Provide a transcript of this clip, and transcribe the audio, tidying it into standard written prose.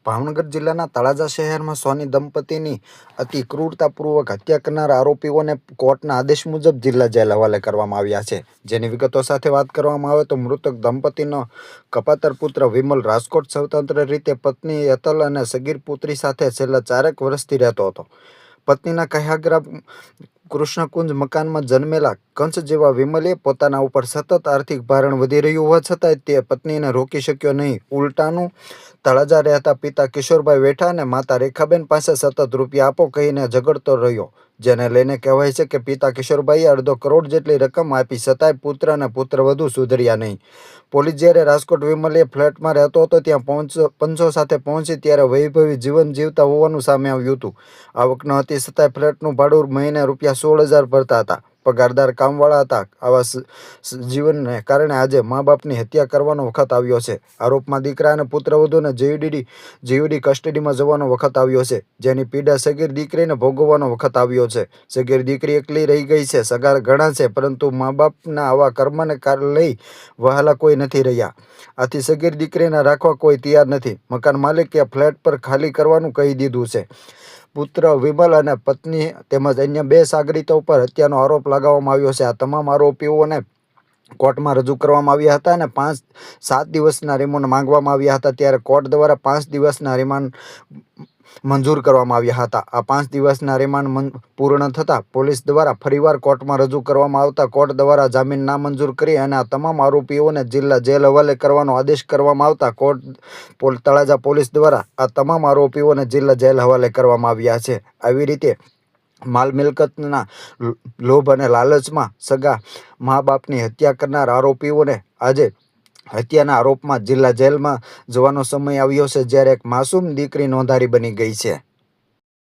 ભાવનગર જિલ્લાના તળાજા શહેરમાં સોની દંપતીની અતિ ક્રૂરતાપૂર્વક હત્યા કરનાર આરોપીઓને કોર્ટના આદેશ મુજબ જિલ્લા જેલ હવાલે કરવામાં આવ્યા છે। જેની વિગતો સાથે વાત કરવામાં આવે તો મૃતક દંપતીનો કપાતર પુત્ર વિમલ રાજકોટ સ્વતંત્ર રીતે પત્ની યતલ અને સગીર પુત્રી સાથે છેલ્લા 4 વર્ષથી રહેતો હતો। પત્નીના કહ્યાગ્રામ કૃષ્ણકુંજ મકાનમાં જન્મેલા કંસ જેવા વિમલે પોતાના ઉપર સતત આર્થિક ભારણ વધી રહ્યું હોવા છતાંય તે પત્નીને રોકી શક્યો નહીં। ઉલટાનું તળાજા રહેતા પિતા કિશોરભાઈ વેઠા અને માતા રેખાબેન પાસે સતત રૂપિયા આપો કહીને ઝઘડતો રહ્યો, જેને લઈને કહેવાય છે કે પિતા કિશોરભાઈએ અડધો કરોડ જેટલી રકમ આપી છતાંય પુત્ર અને પુત્રવધુ સુધર્યા નહીં। પોલીસ જ્યારે રાજકોટ વિમલે ફ્લેટમાં રહેતો હતો ત્યાં પંચો સાથે પહોંચી ત્યારે વૈભવી જીવન જીવતા હોવાનું સામે આવ્યું હતું। આવક ન હતી છતાંય ફ્લેટનું ભાડું મહિને રૂપિયા 16,000 ભરતા હતા। પગારદાર કામવાળા હતા। આવા જીવનને કારણે આજે મા બાપની હત્યા કરવાનો વખત આવ્યો છે। આરોપમાં દીકરા અને પુત્રવધુને જીવડી કસ્ટડીમાં જવાનો વખત આવ્યો છે, જેની પીડા સગીર દીકરીને ભોગવવાનો વખત આવ્યો છે। સગીર દીકરી એકલી રહી ગઈ છે, સગા ઘણા છે, પરંતુ મા બાપના આવા કર્મને લઈ વહાલા કોઈ નથી રહ્યા। આથી સગીર દીકરીને રાખવા કોઈ તૈયાર નથી। મકાન માલિકે ફ્લેટ પર ખાલી કરવાનું કહી દીધું છે। પુત્ર વિમલ અને પત્ની તેમજ અન્ય 2 સાગરીતો પર હત્યાનો આરોપ લગાવવામાં આવ્યો છે। આ તમામ આરોપીઓને કોર્ટમાં રજૂ કરવામાં આવ્યા હતા અને 7 દિવસના રિમાન્ડ માંગવામાં આવ્યા હતા, ત્યારે કોર્ટ દ્વારા 5 દિવસના રિમાન્ડ મંજૂર કરવામાં આવ્યા હતા। આ 5 દિવસના રિમાન્ડ પૂર્ણ થતાં પોલીસ દ્વારા ફરીવાર કોર્ટમાં રજૂ કરવામાં આવતા કોર્ટ દ્વારા જામીન નામંજૂર કરી અને આ તમામ આરોપીઓને જિલ્લા જેલ હવાલે કરવાનો આદેશ કરવામાં આવતા તળાજા પોલીસ દ્વારા આ તમામ આરોપીઓને જિલ્લા જેલ હવાલે કરવામાં આવ્યા છે। આવી રીતે માલ મિલકતના લોભ અને લાલચમાં સગા મા બાપની હત્યા કરનાર આરોપીઓને આજે હત્યાના આરોપમાં જિલ્લા જેલમાં જવાનો સમય આવ્યો છે, જ્યારે એક માસૂમ દીકરી નોંધારી બની ગઈ છે।